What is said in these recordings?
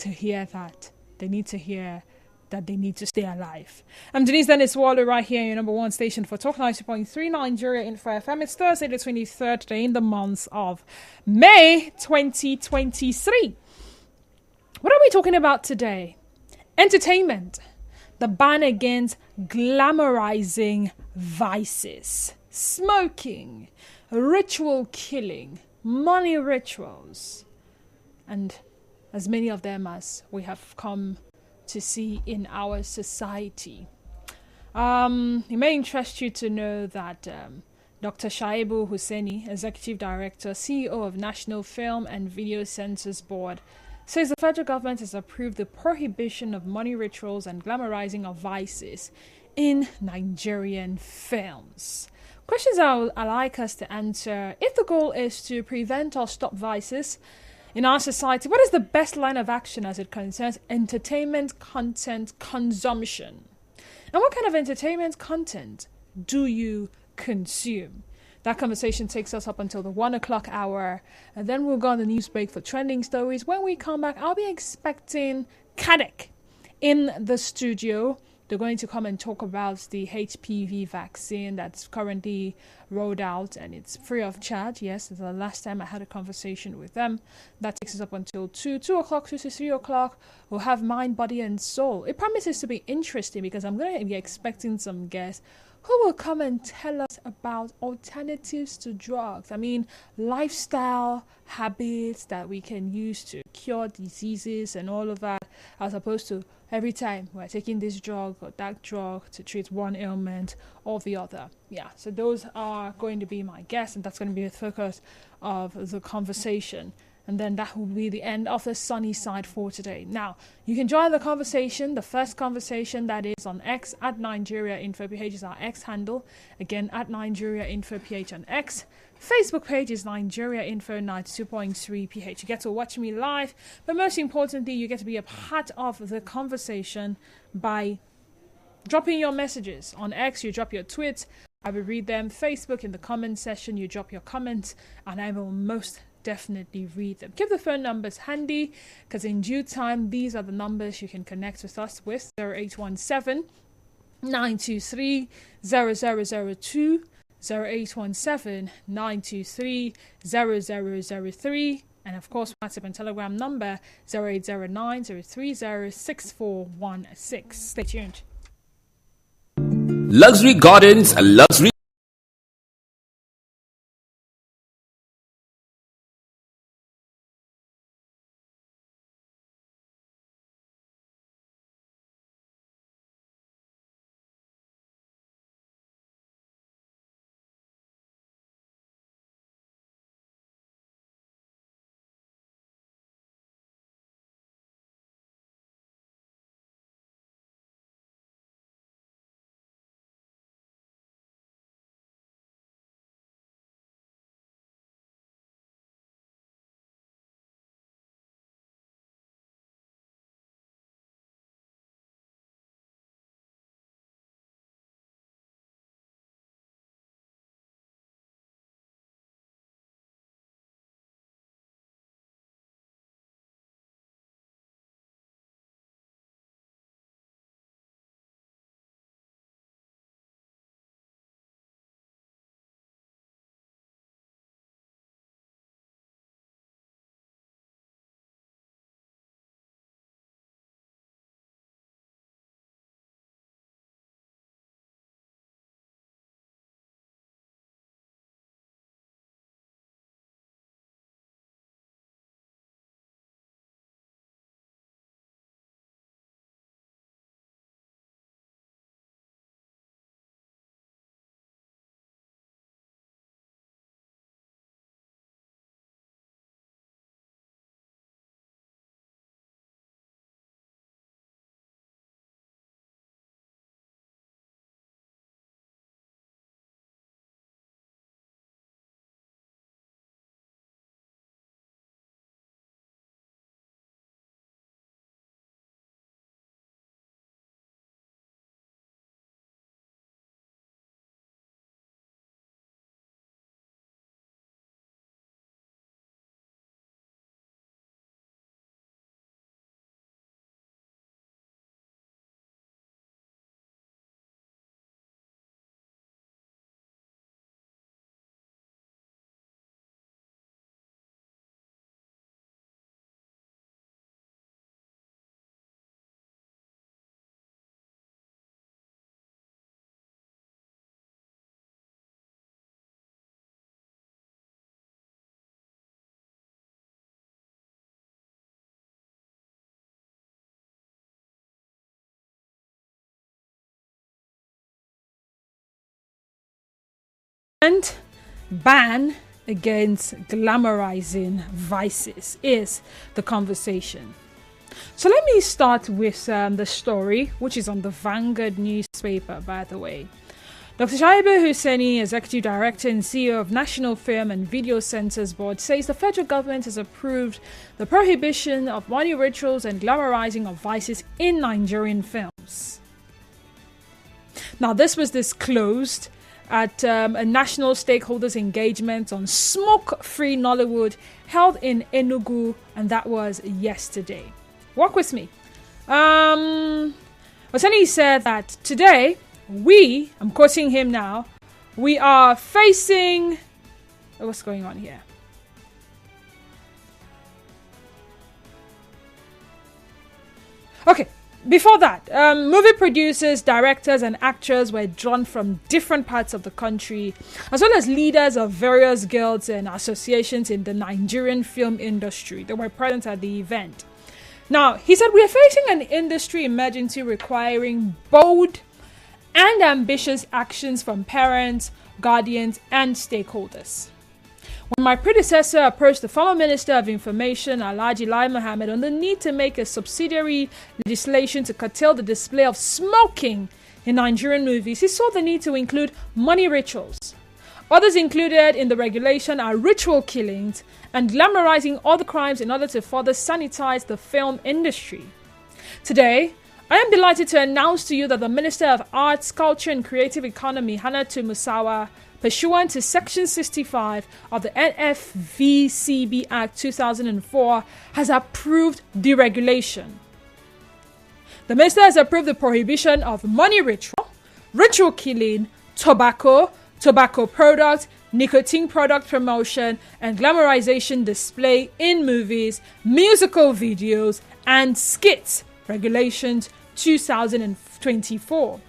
to hear that. They need to hear that they need to stay alive. I'm Denise Dennis Waller right here, your number one station for Talk 90.3 Nigeria Info FM. It's Thursday the 23rd day in the month of May 2023. What are we talking about today? Entertainment. The ban against glamourizing vices. Smoking. Ritual killing. Money rituals. And as many of them as we have come to see in our society. It may interest you to know that Dr. Shaibu Husseini, Executive Director, CEO of National Film and Video Censors Board, says the federal government has approved the prohibition of money rituals and glamorizing of vices in Nigerian films. Questions I like us to answer: if the goal is to prevent or stop vices in our society, what is the best line of action as it concerns entertainment content consumption? And what kind of entertainment content do you consume? That conversation takes us up until the 1 o'clock hour, and then we'll go on the news break for trending stories. When we come back, I'll be expecting Kadek in the studio. They're going to come and talk about the HPV vaccine that's currently rolled out, and it's free of charge. Yes, the last time I had a conversation with them. That takes us up until 2 o'clock, 2 to 3 o'clock. We'll have Mind, Body, and Soul. It promises to be interesting because I'm going to be expecting some guests who will come and tell us about alternatives to drugs. I mean, lifestyle habits that we can use to cure diseases and all of that, as opposed to every time we're taking this drug or that drug to treat one ailment or the other. Yeah, so those are going to be my guests, and that's going to be the focus of the conversation. And then that will be the end of the sunny side for today. Now, you can join the conversation, the first conversation that is on X at Nigeria Info PH is our X handle. Again, at Nigeria Info PH on X. Facebook page is Nigeria Info 92.3 PH. You get to watch me live, but most importantly, you get to be a part of the conversation by dropping your messages. On X, you drop your tweets. I will read them. Facebook, in the comment section, you drop your comments, and I will most definitely read them. Keep the phone numbers handy, because in due time, these are the numbers you can connect with us with: 0817 923 0002, 0817 923 0003, and of course WhatsApp and Telegram number 0809 030 6416. Stay tuned. Luxury Gardens and Luxury and ban against glamorizing vices is the conversation. So let me start with the story, which is on the Vanguard newspaper, by the way. Dr. Shaibu Hussaini, Executive Director and CEO of National Film and Video Centers Board, says the federal government has approved the prohibition of money rituals and glamorizing of vices in Nigerian films. Now, this was disclosed at a national stakeholders engagement on smoke-free Nollywood held in Enugu, and that was yesterday. Walk with me. Hussaini said that today, I'm quoting him now, we are facing... What's going on here? Okay, before that, movie producers, directors and actors were drawn from different parts of the country, as well as leaders of various guilds and associations in the Nigerian film industry that were present at the event. Now, he said, we are facing an industry emergency requiring bold and ambitious actions from parents, guardians, and stakeholders. When my predecessor approached the former Minister of Information, Alhaji Lai Mohammed, on the need to make a subsidiary legislation to curtail the display of smoking in Nigerian movies, he saw the need to include money rituals. Others included in the regulation are ritual killings and glamorizing other crimes in order to further sanitize the film industry. Today, I am delighted to announce to you that the Minister of Arts, Culture and Creative Economy, Hannatu Musawa, pursuant to Section 65 of the NFVCB Act 2004, has approved the regulation. The Minister has approved the prohibition of money ritual killing, tobacco products, nicotine product promotion, and glamorization display in movies, musical videos, and skits, regulations 2024.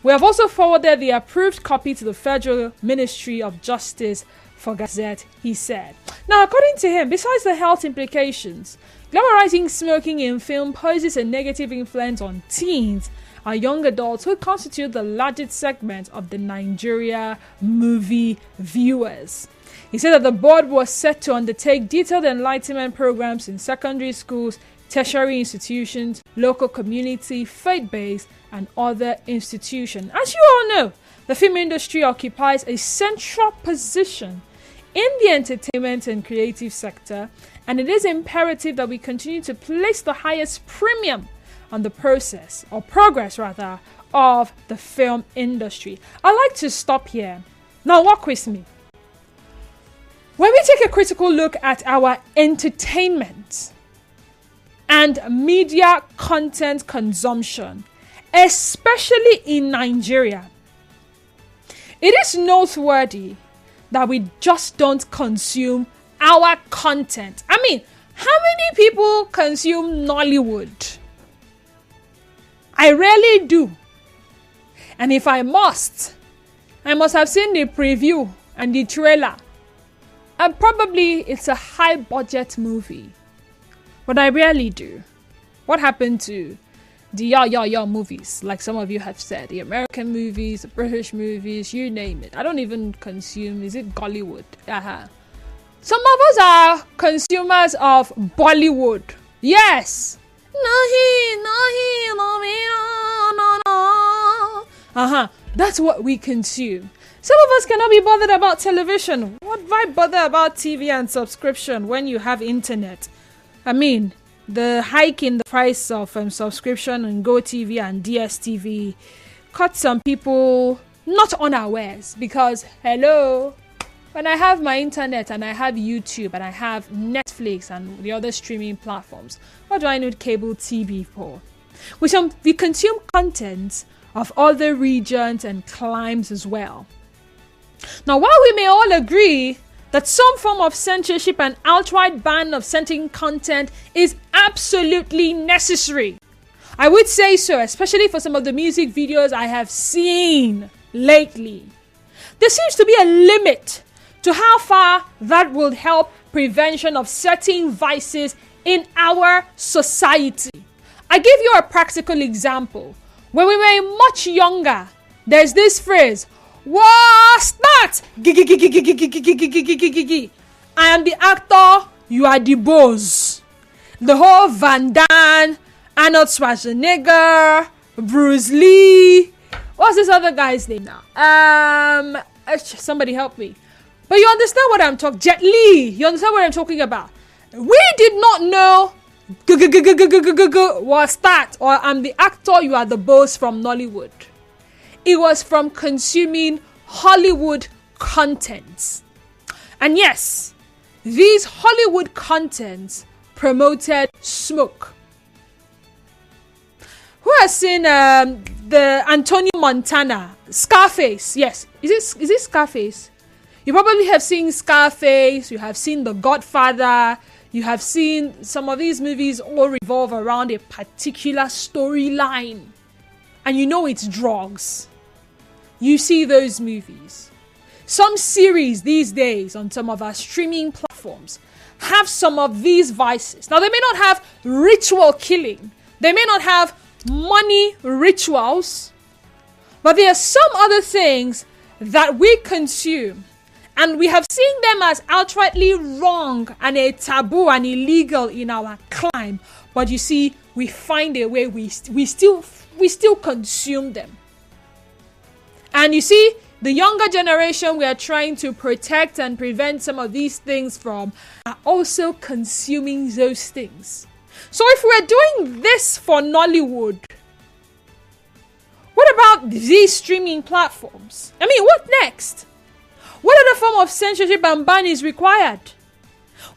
We have also forwarded the approved copy to the Federal Ministry of Justice for Gazette, he said. Now, according to him, besides the health implications, glamorizing smoking in film poses a negative influence on teens and young adults who constitute the largest segment of the Nigeria movie viewers. He said that the board was set to undertake detailed enlightenment programs in secondary schools, tertiary institutions, local community, faith-based, and other institutions. As you all know, the film industry occupies a central position in the entertainment and creative sector, and it is imperative that we continue to place the highest premium on the progress of the film industry. I like to stop here. Now walk with me. When we take a critical look at our entertainment and media content consumption, especially in Nigeria, it is noteworthy that we just don't consume our content. I mean, how many people consume Nollywood? I rarely do. And if I must have seen the preview and the trailer. And probably it's a high budget movie. But I rarely do. What happened to the movies, like some of you have said, the American movies, the British movies, you name it. I don't even consume, is it Gollywood? Some of us are consumers of Bollywood. Yes. That's what we consume. Some of us cannot be bothered about television. Why bother about TV and subscription when you have internet? I mean, the hike in the price of subscription on GoTV and DSTV caught some people not unawares because, hello, when I have my internet and I have YouTube and I have Netflix and the other streaming platforms, what do I need cable TV for? We consume content of other regions and climes as well. Now, while we may all agree that some form of censorship and outright ban of certain content is absolutely necessary, I would say so, especially for some of the music videos I have seen lately. There seems to be a limit to how far that will help prevention of certain vices in our society. I give you a practical example. When we were much younger, there's this phrase, What's that? I am the actor, you are the boss. The whole Van Damme, Arnold Schwarzenegger, Bruce Lee. What's this other guy's name now? Somebody help me. But you understand what I'm talking. Jet Li. You understand what I'm talking about? We did not know. What's that? Or I'm the actor, you are the boss from Nollywood. It was from consuming Hollywood contents. And yes, these Hollywood contents promoted smoke. Who has seen the Antonio Montana Scarface? Yes, is it Scarface? You probably have seen Scarface. You have seen The Godfather. You have seen some of these movies all revolve around a particular storyline, and you know it's drugs. You see those movies. Some series these days on some of our streaming platforms have some of these vices. Now, they may not have ritual killing. They may not have money rituals. But there are some other things that we consume. And we have seen them as outrightly wrong and a taboo and illegal in our climb. But you see, we find a way, we still consume them. And you see, the younger generation we are trying to protect and prevent some of these things from are also consuming those things. So if we're doing this for Nollywood, what about these streaming platforms? I mean, what next? What other form of censorship and ban is required?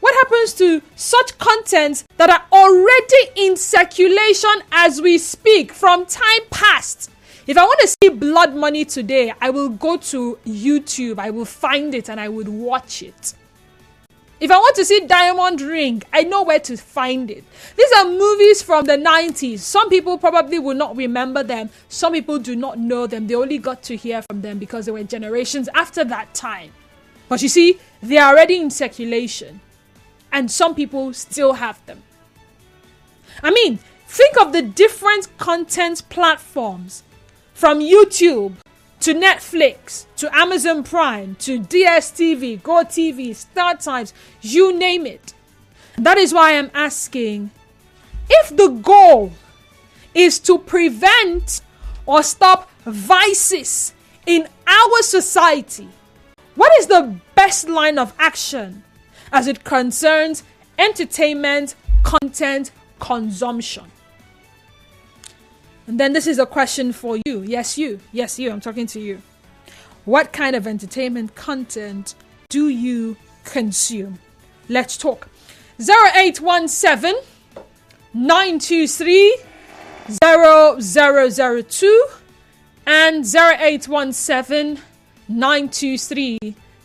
What happens to such contents that are already in circulation as we speak from time past? If I want to see blood money today, I will go to YouTube, I will find it and I would watch it. If I want to see Diamond Ring, I know where to find it. These are movies from the 90s. Some people probably will not remember them. Some people do not know them. They only got to hear from them because they were generations after that time. But you see, they are already in circulation. And some people still have them. I mean, think of the different content platforms. From YouTube to Netflix to Amazon Prime to DSTV, GoTV, StarTimes, you name it. That is why I'm asking, if the goal is to prevent or stop vices in our society, what is the best line of action as it concerns entertainment, content, consumption? And then this is a question for you. Yes, you. Yes, you. I'm talking to you. What kind of entertainment content do you consume? Let's talk. 0817 923 0002 and 0817 923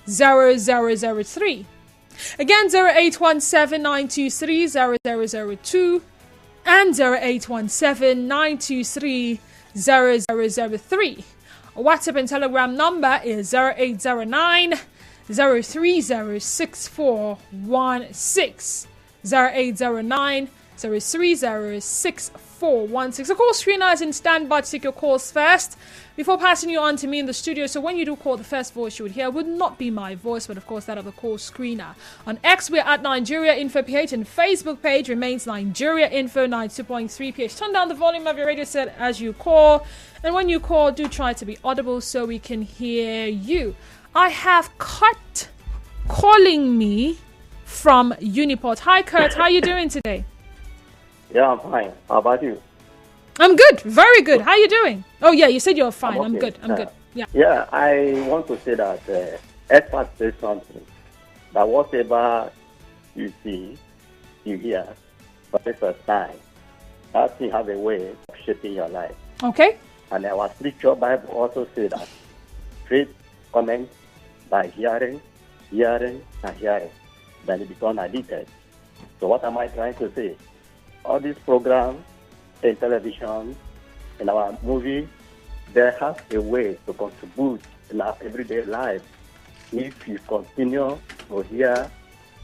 0003. Again, 0817 923 0002 and 0817 923 0003. WhatsApp and Telegram number is 0809 030 6416. 0809 030 6416. The call screener is in standby to take your calls first before passing you on to me in the studio. So when you do call, the first voice you would hear would not be my voice, but of course that of the call screener. On X, we're at Nigeria Info PH, and Facebook page remains Nigeria Info 92.3 PH. Turn down the volume of your radio set as you call, and when you call, do try to be audible so we can hear you. I have Kurt calling me from Uniport. Hi Kurt, how are you doing today? Yeah, I'm fine. How about you? I'm good, very good. How are you doing? Oh yeah, you said you're fine. I'm good. I'm good. Yeah. Yeah, I want to say that experts say something, that whatever you see, you hear, but it's a sign. That thing have a way of shaping your life. Okay. And our scripture Bible also say that faith comes by hearing, hearing, and hearing. Then it becomes addicted. So what am I trying to say? All these programs in television, in our movie, they have a way to contribute in our everyday life. If you continue to hear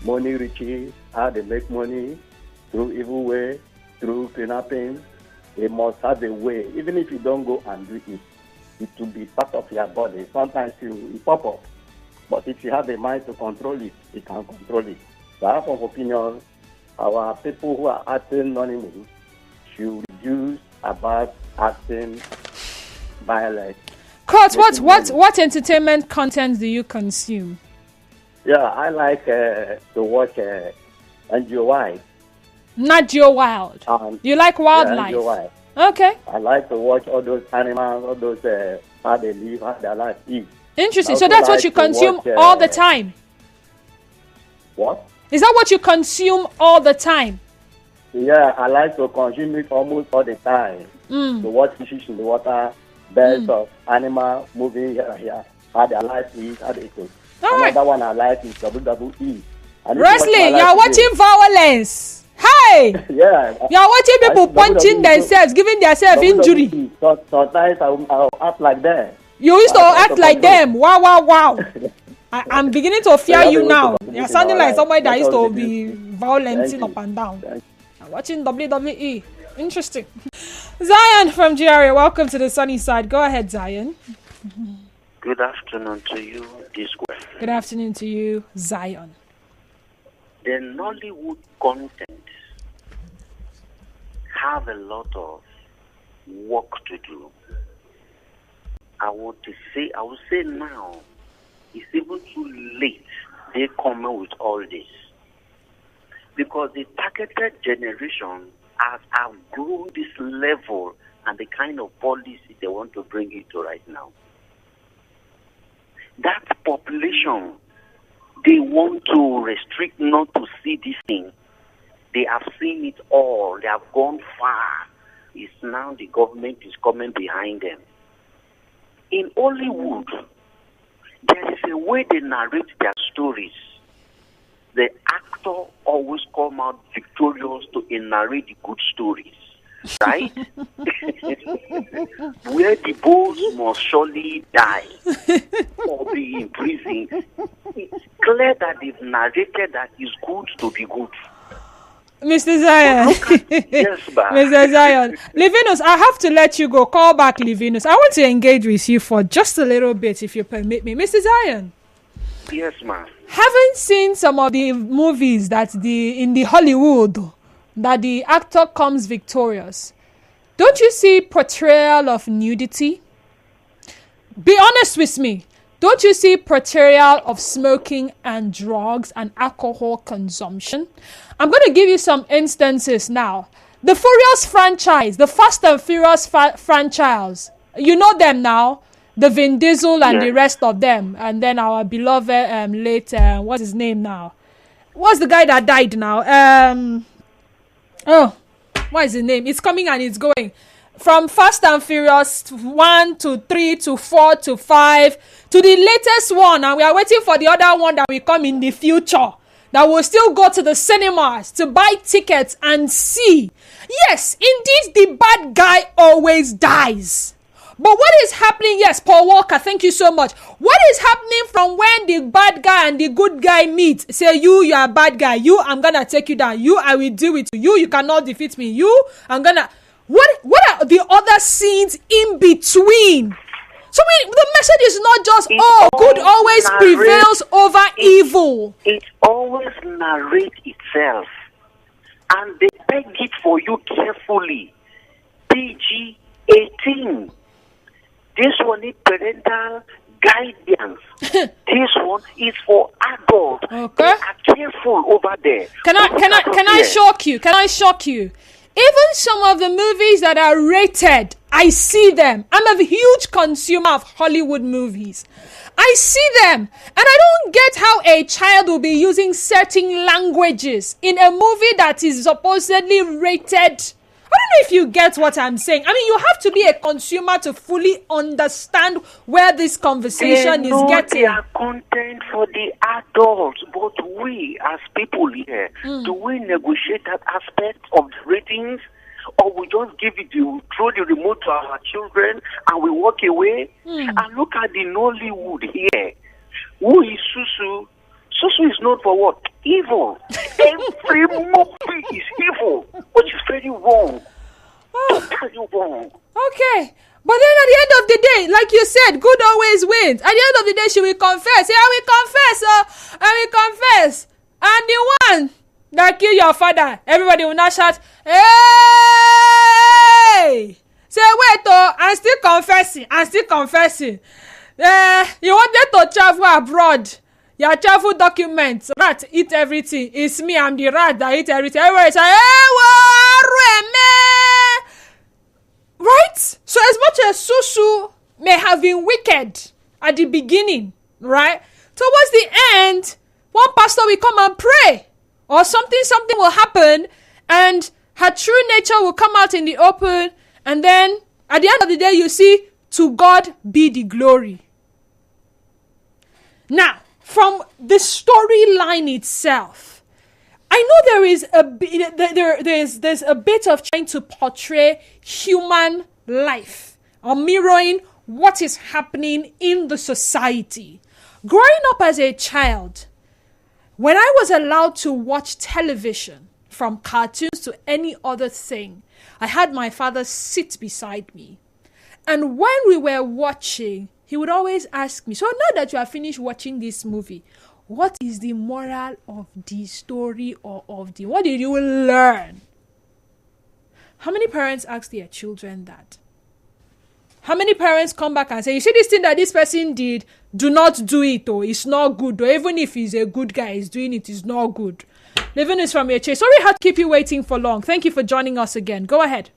money riches, how they make money, through evil way, through kidnapping, they must have a way. Even if you don't go and do it, it will be part of your body. Sometimes you pop up. But if you have the mind to control it, you can control it. So I have an opinion, our people who are acting Nollywood should reduce about acting violence. Kurt, what entertainment content do you consume? Yeah, I like to watch NGOY. Nat Geo Wild. You like wildlife? Yeah, NGOY. Okay. I like to watch all those animals, all those how they live, how their life is. Interesting. So that's what you consume all the time? What? Is that what you consume all the time? Yeah, I like to consume it almost all the time. To watch fishes in the water, birds of animals moving here and here, how their life is, how they go. Another one I like is WWE. Wrestling, you're watching violence. Hey! Yeah. You're watching people punching themselves, giving themselves injury. Sometimes I'll act like that. You used to act like them. Wow. I'm beginning to fear you now. You're sounding like somebody that used to be violent up and down. I'm watching WWE. Interesting. Zion from GRA, welcome to the sunny side. Go ahead, Zion. Good afternoon to you, D-Square. Good afternoon to you, Zion. The Nollywood content have a lot of work to do. I would say now, it's even too late they come with all this. Because the targeted generation has outgrown this level and the kind of policy they want to bring it to right now. That population, they want to restrict not to see this thing. They have seen it all. They have gone far. It's now the government is coming behind them. In Hollywood, there is a way they narrate their stories. The actor always come out victorious to narrate the good stories, right? Where the boss must surely die or be in prison. It's clear that they've narrated that it's good to be good. Mr. Zion. Yes, Mr. Zion. Livinus, I have to let you go. Call back, Livinus. I want to engage with you for just a little bit, if you permit me. Mr. Zion. Yes, ma'am. Haven't seen some of the movies that in the Hollywood that the actor comes victorious. Don't you see portrayal of nudity? Be honest with me. Don't you see portrayal of smoking and drugs and alcohol consumption? I'm going to give you some instances now. The Furious franchise, the Fast and Furious franchise, you know them now. The Vin Diesel and the rest of them. And then our beloved late, what's his name now? What's the guy that died now? What is his name? It's coming and it's going. From Fast and Furious 1 to 3 to 4 to 5 to the latest one. And we are waiting for the other one that will come in the future. That will still go to the cinemas to buy tickets and see. Yes, indeed, the bad guy always dies. But what is happening? Yes, Paul Walker, thank you so much. What is happening from when the bad guy and the good guy meet? Say, you are a bad guy. You, I'm going to take you down. You, I will deal with you. You cannot defeat me. You, I'm going to... What are the other scenes in between? So the message is not just, good always prevails over evil. It always narrates itself. And they beg it for you carefully. PG-18. This one is parental guidance. This one is for adults. Okay. They are careful over there. Can I shock you? Can I shock you? Even some of the movies that are rated, I see them. I'm a huge consumer of Hollywood movies. I see them. And I don't get how a child will be using certain languages in a movie that is supposedly rated. I don't know if you get what I'm saying. I mean, you have to be a consumer to fully understand where this conversation is getting. They are content for the adults, but we as people here, do we negotiate that aspect of the ratings, or we just give it, throw the remote to our children and we walk away? And look at the Nollywood here. Who is Susu? Susu is known for what? Evil. Every movie is evil, which is very wrong. Totally wrong. Okay. But then at the end of the day, like you said, good always wins. At the end of the day, she will confess. Yeah, I will confess. I will confess. And the one that killed your father, everybody will now shout, hey! Say, wait, I'm still confessing. You wanted to travel abroad. Your travel documents, rat eat everything. It's me, I'm the rat that eat everything. Everybody say, hey, right? So as much as Susu may have been wicked at the beginning, right? Towards the end, one pastor will come and pray. Or something will happen, and her true nature will come out in the open, and then at the end of the day, you see, to God be the glory. Now, from the storyline itself, I know there's a bit of trying to portray human life or mirroring what is happening in the society. Growing up as a child, when I was allowed to watch television, from cartoons to any other thing, I had my father sit beside me. And when we were watching, he would always ask me, so now that you have finished watching this movie, what is the moral of the story, or what did you learn? How many parents ask their children that? How many parents come back and say, you see this thing that this person did, do not do it, or it's not good, or even if he's a good guy, he's doing it, it's not good. Living is from your chase. Sorry I had to keep you waiting for long. Thank you for joining us again. Go ahead.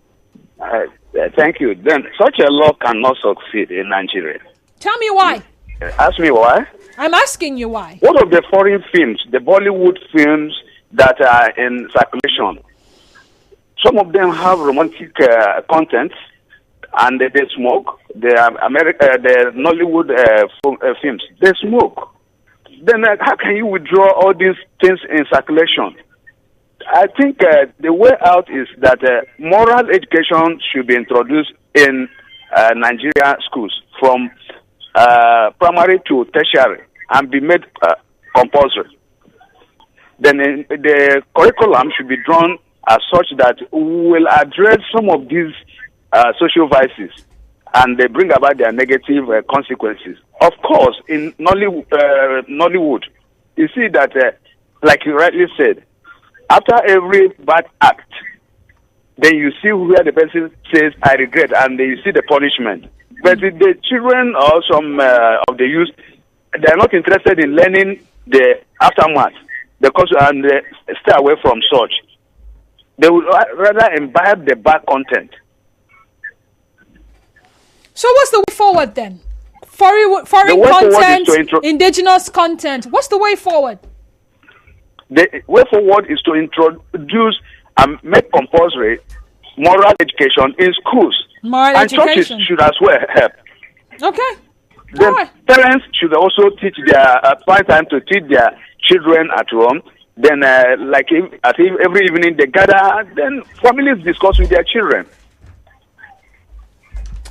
Thank you. Then such a law cannot succeed in Nigeria. Tell me why. Ask me why. I'm asking you why. What of the foreign films, the Bollywood films that are in circulation? Some of them have romantic content, and they smoke. The Nollywood films, they smoke. Then how can you withdraw all these things in circulation? I think the way out is that moral education should be introduced in Nigeria schools from primary to tertiary and be made compulsory. Then the curriculum should be drawn as such that we will address some of these social vices, and they bring about their negative consequences. Of course, in Nollywood, you see that, like you rightly said, after every bad act, then you see where the person says, I regret, and then you see the punishment. But the children or some of the youth, they are not interested in learning the aftermath, because and stay away from such. They would rather imbibe the bad content. So what's the way forward then? Foreign content, indigenous content. What's the way forward? The way forward is to introduce and make compulsory moral education in schools. Moral education. Churches should as well help. Okay. Then parents should also teach find time to teach their children at home. Then, every evening they gather, then families discuss with their children.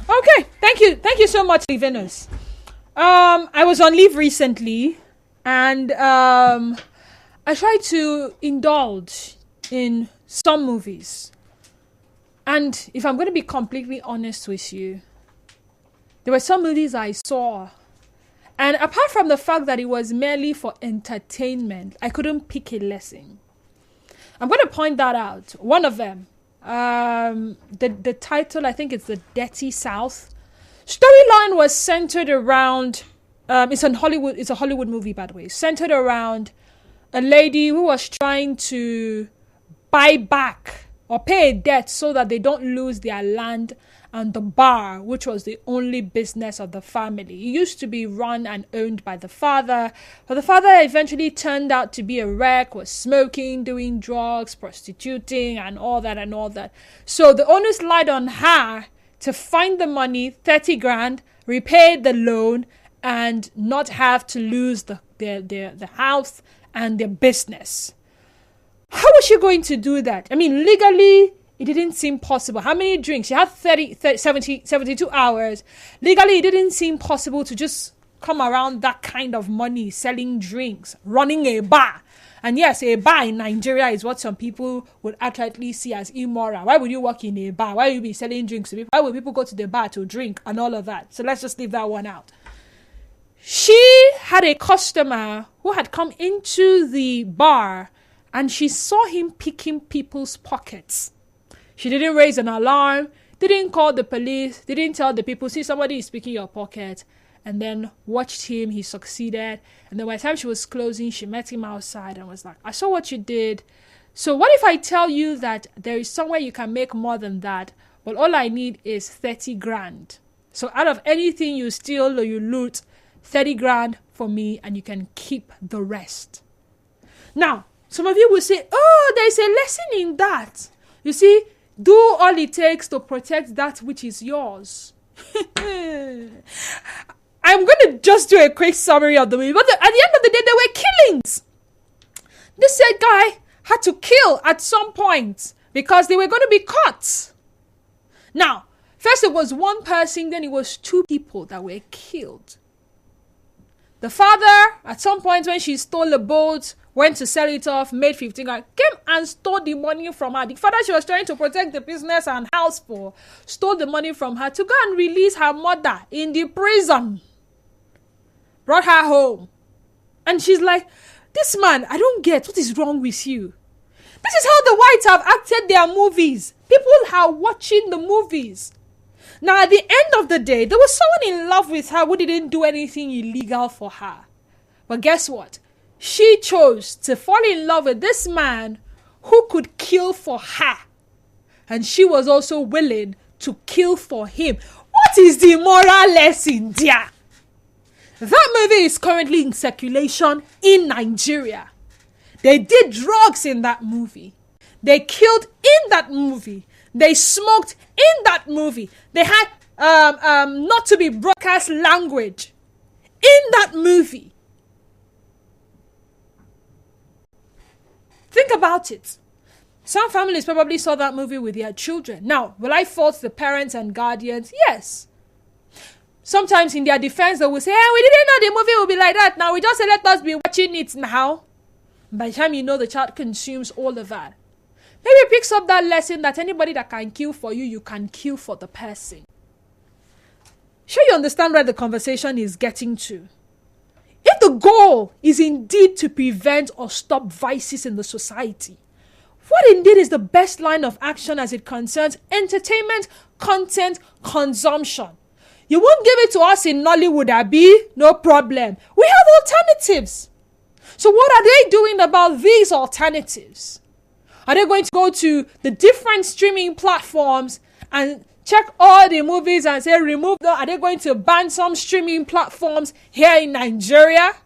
Okay, thank you so much, Venus. I was on leave recently, and I tried to indulge in some movies. And if I'm going to be completely honest with you, there were some movies I saw, and apart from the fact that it was merely for entertainment, I couldn't pick a lesson. I'm going to point that out. One of them, the title, I think it's The Dirty South. Storyline was centered around, it's a Hollywood movie, by the way, centered around a lady who was trying to buy back or pay a debt so that they don't lose their land and the bar, which was the only business of the family. It used to be run and owned by the father, but the father eventually turned out to be a wreck, was smoking, doing drugs, prostituting, and all that. So the onus lied on her to find the money, 30 grand, repay the loan, and not have to lose the house and their business. How was she going to do that? I mean, legally, it didn't seem possible. How many drinks? She had 72 hours. Legally, it didn't seem possible to just come around that kind of money, selling drinks, running a bar. And yes, a bar in Nigeria is what some people would accurately see as immoral. Why would you work in a bar? Why would you be selling drinks to people? Why would people go to the bar to drink and all of that? So let's just leave that one out. She had a customer who had come into the bar and she saw him picking people's pockets. She didn't raise an alarm, didn't call the police, didn't tell the people, see, somebody is picking your pocket, and then watched him. He succeeded. And then by the time she was closing, she met him outside and was like, I saw what you did. So what if I tell you that there is somewhere you can make more than that, but all I need is 30 grand. So out of anything you steal or you loot, 30 grand for me, and you can keep the rest. Now, some of you will say, oh, there's a lesson in that. You see, do all it takes to protect that which is yours. I'm going to just do a quick summary of the movie. But at the end of the day, there were killings. This said guy had to kill at some point because they were going to be caught. Now, first it was one person, then it was two people that were killed. The father, at some point when she stole the boat, went to sell it off, made 15 grand, came and stole the money from her. The father she was trying to protect the business and house for, stole the money from her to go and release her mother in the prison. Brought her home. And she's like, this man, I don't get, what is wrong with you? This is how the whites have acted their movies. People are watching the movies. Now, at the end of the day, there was someone in love with her who didn't do anything illegal for her. But guess what? She chose to fall in love with this man who could kill for her. And she was also willing to kill for him. What is the moral lesson there? That movie is currently in circulation in Nigeria. They did drugs in that movie. They killed in that movie. They smoked in that movie. They had not to be broadcast language in that movie. Think about it. Some families probably saw that movie with their children. Now, will I fault the parents and guardians? Yes. Sometimes in their defense, they will say, hey, we didn't know the movie would be like that. Now, we just say, let us be watching it now. By the time you know the child consumes all of that, maybe it picks up that lesson that anybody that can kill for you, you can kill for the person. Sure, you understand where the conversation is getting to. If the goal is indeed to prevent or stop vices in the society, what indeed is the best line of action as it concerns entertainment, content, consumption? You won't give it to us in Nollywood, Abi? No problem. We have alternatives. So what are they doing about these alternatives? Are they going to go to the different streaming platforms and check all the movies and say remove them? Are they going to ban some streaming platforms here in Nigeria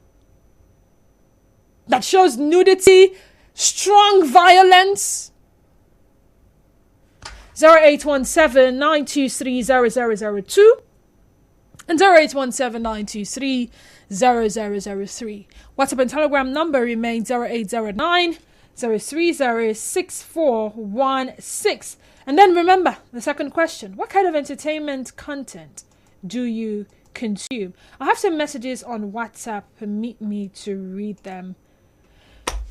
that shows nudity, strong violence? 0817-923-0002 and 0817-923-0003. WhatsApp and Telegram number remains 0809 0306416. And then remember the second question: what kind of entertainment content do you consume? I have some messages on WhatsApp. Permit me to read them.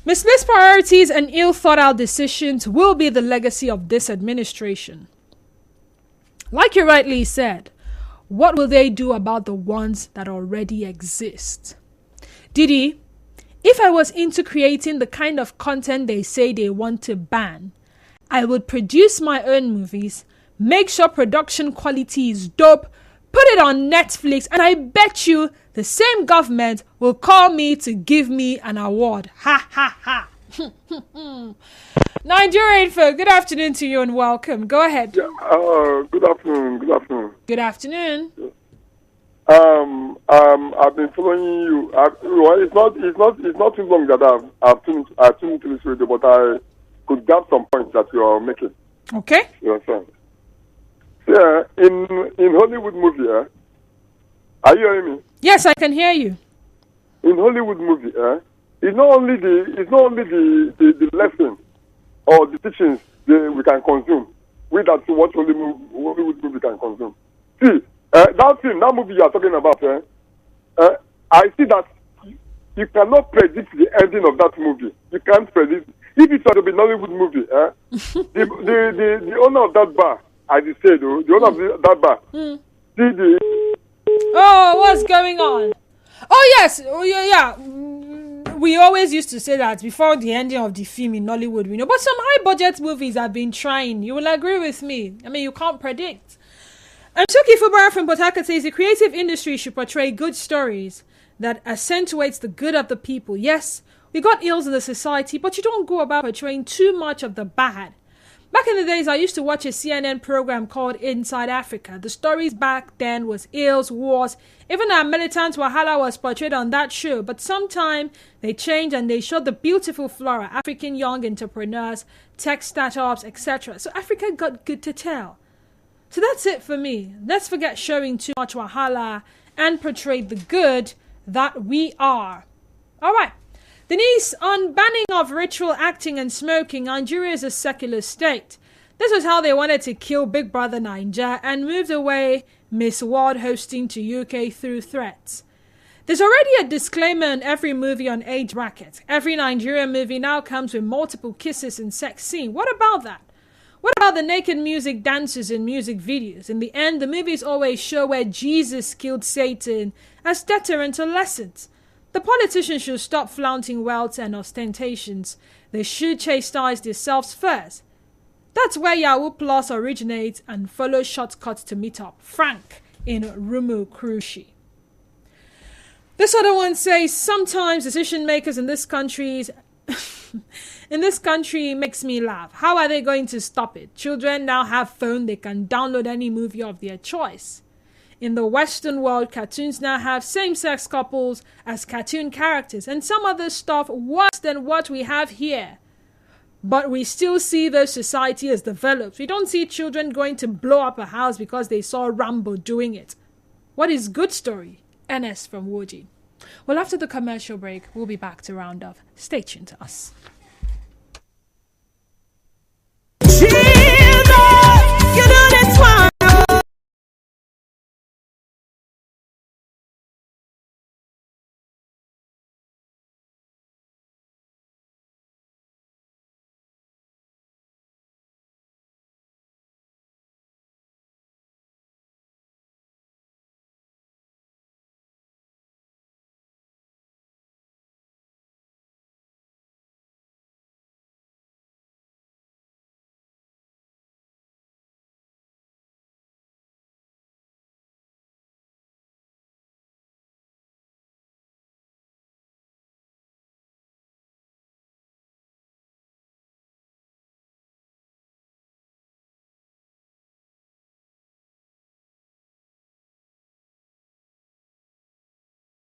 Misplaced priorities and ill thought out decisions will be the legacy of this administration. Like you rightly said, what will they do about the ones that already exist? Didi, if I was into creating the kind of content they say they want to ban, I would produce my own movies, make sure production quality is dope, put it on Netflix, and I bet you the same government will call me to give me an award. Ha ha ha. Nigerian folk, good afternoon to you and welcome. Go ahead. Yeah, good afternoon. Good afternoon. Good afternoon. I've been following you. It's not too long that I've tuned into this radio, but I could grab some points that you are making. Okay. You understand? Yeah, in Hollywood movie, are you hearing me? Yes, I can hear you. In Hollywood movie, it's not only the lesson or the teachings we can consume. We that watch Hollywood movie can consume. See, that movie you are talking about, I see that You cannot predict the ending of that movie. You can't predict. If it were to be Nollywood movie, the owner of that bar, as you said, the owner of that bar, did the. Oh, what's going on? Oh, yes. Oh, yeah. We always used to say that before the ending of the film in Nollywood, we know. But some high-budget movies have been trying. You will agree with me. I mean, you can't predict. And Suki Fubara from Port Harcourt says the creative industry should portray good stories that accentuates the good of the people. Yes, we got ills in the society, but you don't go about portraying too much of the bad. Back in the days, I used to watch a CNN program called Inside Africa. The stories back then was ills, wars. Even our militant Wahala was portrayed on that show. But sometime they changed and they showed the beautiful flora, African young entrepreneurs, tech startups, etc. So Africa got good to tell. So that's it for me. Let's forget showing too much Wahala and portray the good that we are. All right. Denise, on banning of ritual acting and smoking, Nigeria is a secular state. This was how they wanted to kill Big Brother Naija and moved away Miss World hosting to UK through threats. There's already a disclaimer in every movie on age bracket. Every Nigerian movie now comes with multiple kisses and sex scenes. What about that? What about the naked music dancers in music videos? In the end, the movies always show where Jesus killed Satan as deterrent or lessons. The politicians should stop flaunting wealth and ostentations. They should chastise themselves first. That's where Yahoo Plus originates and follow shortcuts to meet up. Frank in Rumu Krushi. This other one says, sometimes decision makers in this country makes me laugh. How are they going to stop it? Children now have phone, they can download any movie of their choice. In the Western world, cartoons now have same-sex couples as cartoon characters and some other stuff worse than what we have here. But we still see the society as developed. We don't see children going to blow up a house because they saw Rambo doing it. What is good story? NS from Woji. Well, after the commercial break, we'll be back to round off. Stay tuned to us.